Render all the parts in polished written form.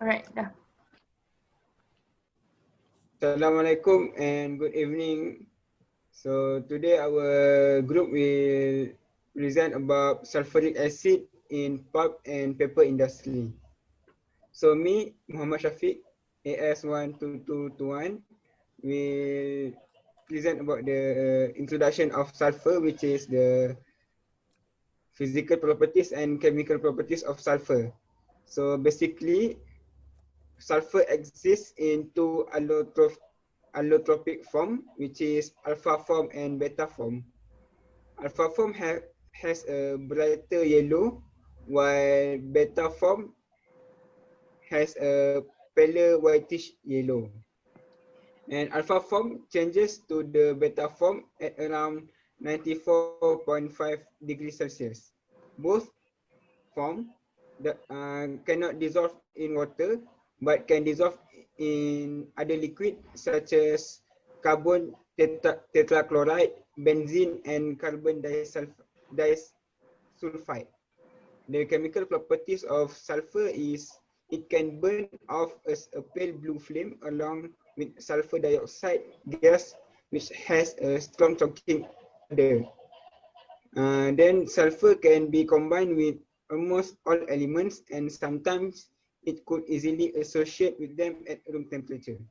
Alright, dah. Assalamualaikum and good evening. So today our group will present about sulfuric acid in pulp and paper industry. So me, Muhammad Shafiq, AS12221, will present about the introduction of sulfur, which is the physical properties and chemical properties of sulfur. So basically, sulfur exists in two allotropic form, which is alpha form and beta form. Alpha form has a brighter yellow, while beta form has a paler whitish yellow. And alpha form changes to the beta form at around 94.5 degrees Celsius. Both form that cannot dissolve in water but can dissolve in other liquid such as carbon tetrachloride, benzene, and carbon disulfide. The chemical properties of sulfur is it can burn off as a pale blue flame along with sulfur dioxide gas, which has a strong choking odor. Then sulfur can be combined with almost all elements, and sometimes it could easily associate with them at room temperature.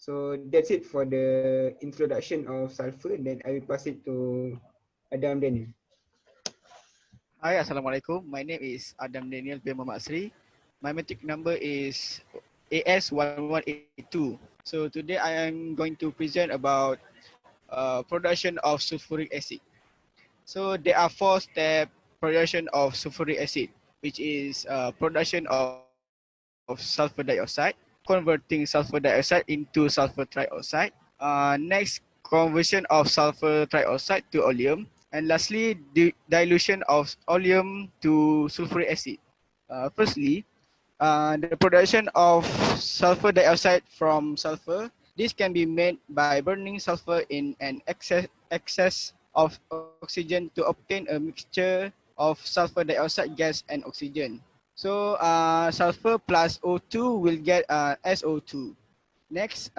So that's it for the introduction of sulfur. Then I will pass it to Adam Daniel. Hi, Assalamualaikum. My name is Adam Daniel bin Muhammad Asri. My metric number is AS1182. So today I am going to present about production of sulfuric acid. So there are 4-step production of sulfuric acid, which is production of sulfur dioxide, converting sulfur dioxide into sulfur trioxide. Next, conversion of sulfur trioxide to oleum. And lastly, dilution of oleum to sulfuric acid. Firstly, the production of sulfur dioxide from sulfur. This can be made by burning sulfur in an excess of oxygen to obtain a mixture of sulfur dioxide gas and oxygen. So sulfur plus O2 will get SO2. Next,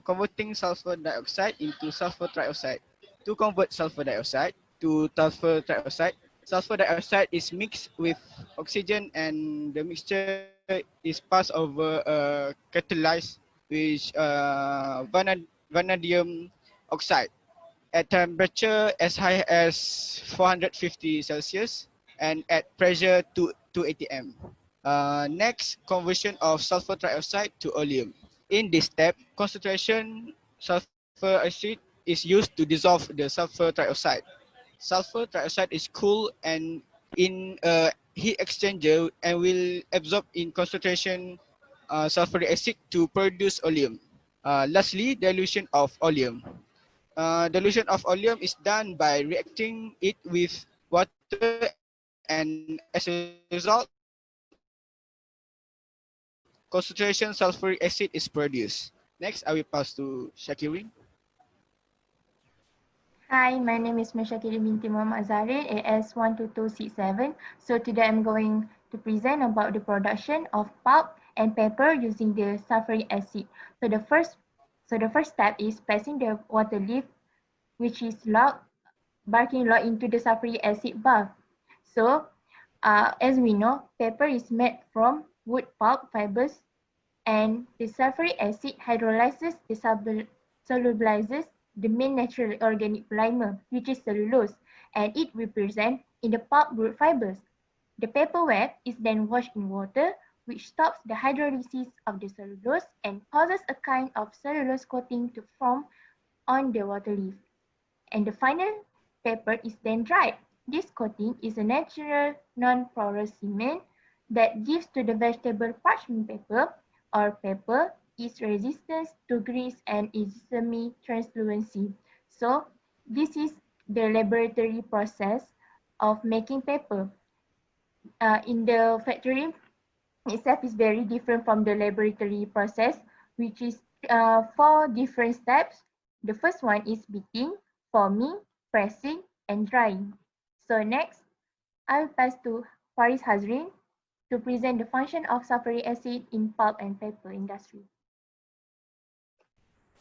converting sulfur dioxide into sulfur trioxide. To convert sulfur dioxide to sulfur dioxide is mixed with oxygen and the mixture is passed over a catalyst with vanadium oxide at temperature as high as 450 Celsius and at pressure to 2 atm. Next, conversion of sulfur trioxide to oleum. In this step, concentration sulfur acid is used to dissolve the sulfur trioxide. Sulfur trioxide is cool and in a heat exchanger and will absorb in concentration sulfuric acid to produce oleum. Lastly, dilution of oleum. Dilution of oleum is done by reacting it with water, and as a result, concentration sulfuric acid is produced. Next, I will pass to Shakirin. Hi, my name is Mashakiri binti Muhammad Zarin, AS12267. So today I'm going to present about the production of pulp and paper using the sulfuric acid. So the first step is passing the water leaf, which is barking log into the sulfuric acid bath. So as we know, paper is made from wood pulp fibers, and the sulfuric acid hydrolyzes the solubilizes the main natural organic polymer, which is cellulose, and it represents in the pulp wood fibers. The paper web is then washed in water, which stops the hydrolysis of the cellulose and causes a kind of cellulose coating to form on the water leaf. And the final paper is then dried. This coating is a natural non-porous cement that gives to the vegetable parchment paper or paper its resistance to grease and its semi-translucency. So this is the laboratory process of making paper. In the factory itself is very different from the laboratory process, which is 4 different steps. The first one is beating, forming, pressing, and drying. So next, I will pass to Faris Hazrin. to present the function of sulfuric acid in pulp and paper industry.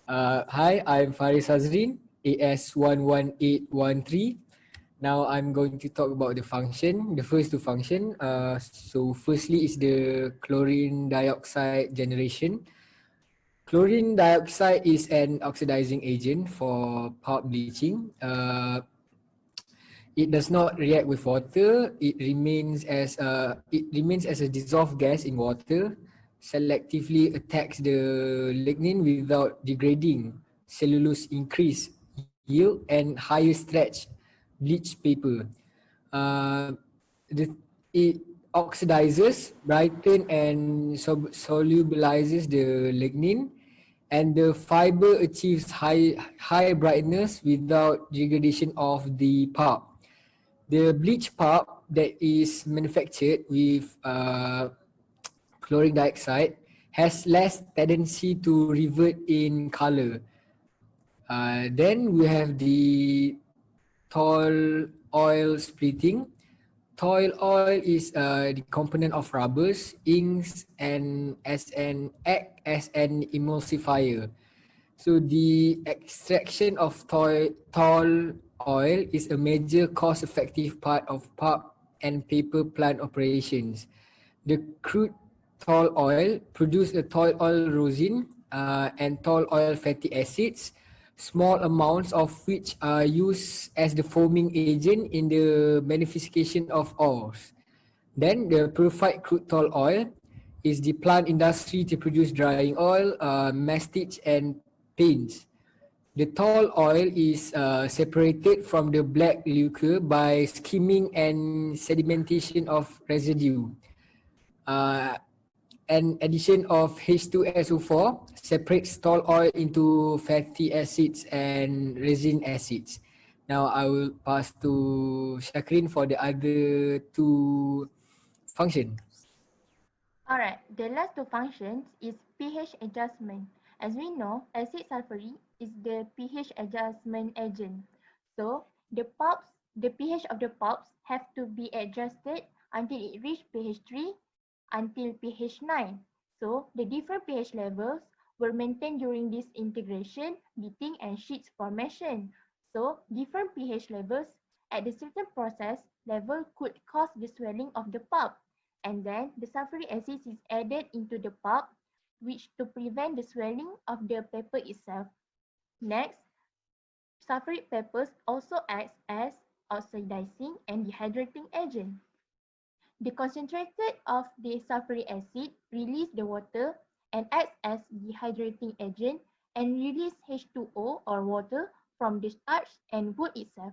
Hi, I'm Faris Azrin, AS11813. Now I'm going to talk about the function, the first two function. So firstly is the chlorine dioxide generation. Chlorine dioxide is an oxidizing agent for pulp bleaching. It does not react with water. It remains as a dissolved gas in water, selectively attacks the lignin without degrading. Cellulose increase yield and higher stretch bleach paper. Uh, it oxidizes, brighten and solubilizes the lignin, and the fiber achieves high brightness without degradation of the pulp. The bleach pulp that is manufactured with chlorine dioxide has less tendency to revert in color. Then we have the tall oil splitting. Tall oil is the component of rubbers, inks, and act as an emulsifier. So the extraction of tall oil is a major cost-effective part of pulp and paper plant operations. The crude tall oil produce a tall oil rosin and tall oil fatty acids, small amounts of which are used as the foaming agent in the beneficiation of oils. Then the purified crude tall oil is the plant industry to produce drying oil, mastic and paints. The tall oil is separated from the black liquor by skimming and sedimentation of residue. Uh, an addition of H2SO4 separates tall oil into fatty acids and resin acids. Now I will pass to Shakrin for the other two function. Alright, the last two functions is pH adjustment. As we know, acid sulfuric is the pH adjustment agent. So the pH of the pulps have to be adjusted until it reach pH 3 until pH 9. So the different pH levels were maintained during this integration, beating and sheets formation. So different pH levels at the certain process level could cause the swelling of the pulp, and then the sulfuric acid is added into the pulp which to prevent the swelling of the paper itself. Next, sulfuric papers also acts as oxidizing and dehydrating agent. The concentrated of the sulfuric acid release the water and acts as dehydrating agent and release H2O or water from the starch and wood itself.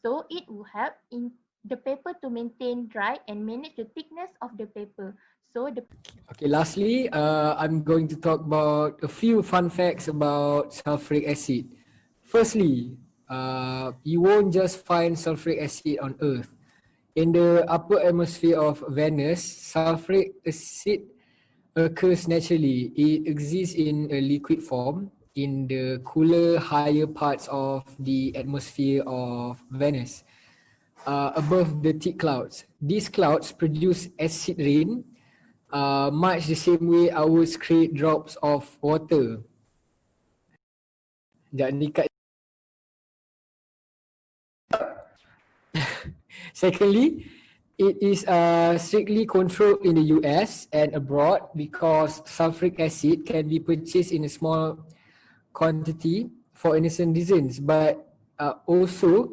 So it will help in the paper to maintain dry and manage the thickness of the paper. So the Okay, lastly, I'm going to talk about a few fun facts about sulfuric acid. Firstly, you won't just find sulfuric acid on Earth. In the upper atmosphere of Venus, sulfuric acid occurs naturally. It exists in a liquid form in the cooler, higher parts of the atmosphere of Venus, above the thick clouds. These clouds produce acid rain, much the same way ours create drops of water. Sekejap ni kat. Secondly, it is strictly controlled in the US and abroad because sulfuric acid can be purchased in a small quantity for innocent reasons, but also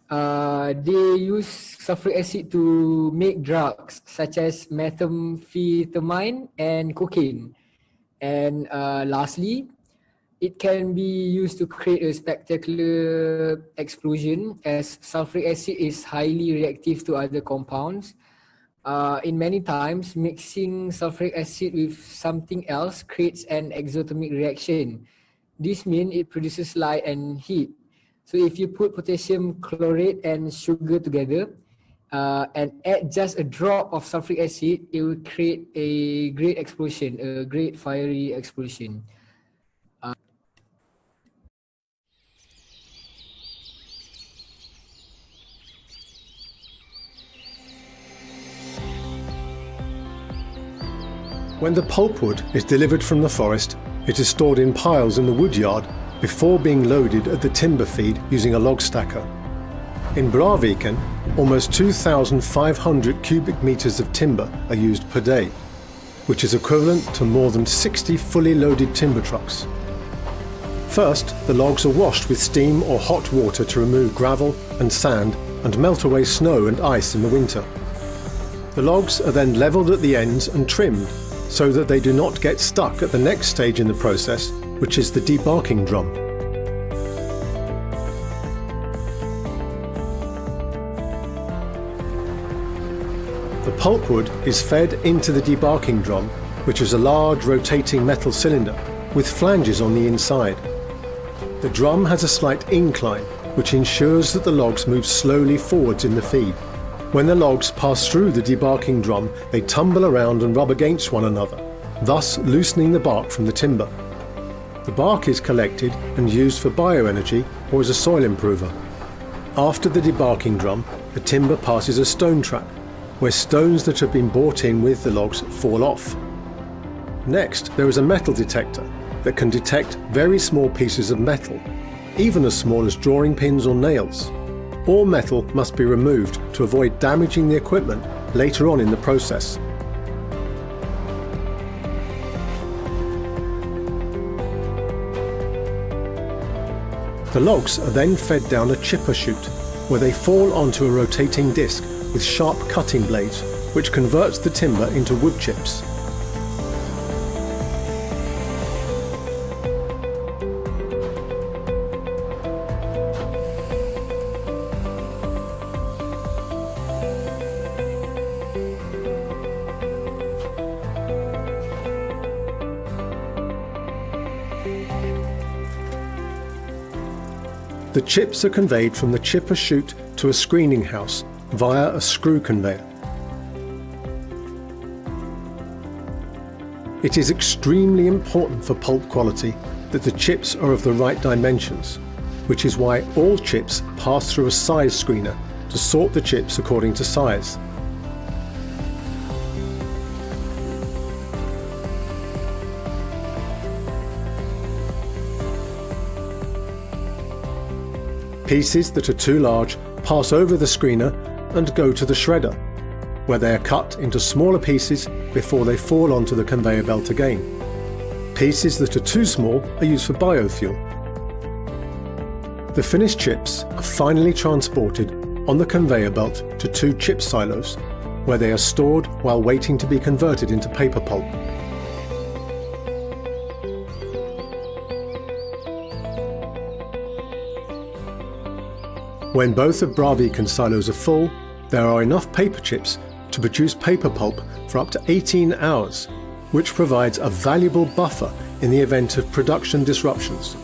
they use sulfuric acid to make drugs such as methamphetamine and cocaine. And lastly, it can be used to create a spectacular explosion as sulfuric acid is highly reactive to other compounds. In many times, mixing sulfuric acid with something else creates an exothermic reaction. This means it produces light and heat. So if you put potassium chlorate and sugar together and add just a drop of sulfuric acid, it will create a great explosion, a great fiery explosion. When the pulpwood is delivered from the forest, it is stored in piles in the woodyard before being loaded at the timber feed using a log stacker. In Braviken, almost 2,500 cubic meters of timber are used per day, which is equivalent to more than 60 fully loaded timber trucks. First, the logs are washed with steam or hot water to remove gravel and sand and melt away snow and ice in the winter. The logs are then levelled at the ends and trimmed so that they do not get stuck at the next stage in the process, which is the debarking drum. The pulpwood is fed into the debarking drum, which is a large rotating metal cylinder with flanges on the inside. The drum has a slight incline, which ensures that the logs move slowly forwards in the feed. When the logs pass through the debarking drum, they tumble around and rub against one another, thus loosening the bark from the timber. The bark is collected and used for bioenergy or as a soil improver. After the debarking drum, the timber passes a stone trap, where stones that have been brought in with the logs fall off. Next, there is a metal detector that can detect very small pieces of metal, even as small as drawing pins or nails. All metal must be removed to avoid damaging the equipment later on in the process. The logs are then fed down a chipper chute, where they fall onto a rotating disc with sharp cutting blades, which converts the timber into wood chips. The chips are conveyed from the chipper chute to a screening house via a screw conveyor. It is extremely important for pulp quality that the chips are of the right dimensions, which is why all chips pass through a size screener to sort the chips according to size. Pieces that are too large pass over the screener and go to the shredder, where they are cut into smaller pieces before they fall onto the conveyor belt again. Pieces that are too small are used for biofuel. The finished chips are finally transported on the conveyor belt to 2 chip silos, where they are stored while waiting to be converted into paper pulp. When both of Braviken silos are full, there are enough paper chips to produce paper pulp for up to 18 hours, which provides a valuable buffer in the event of production disruptions.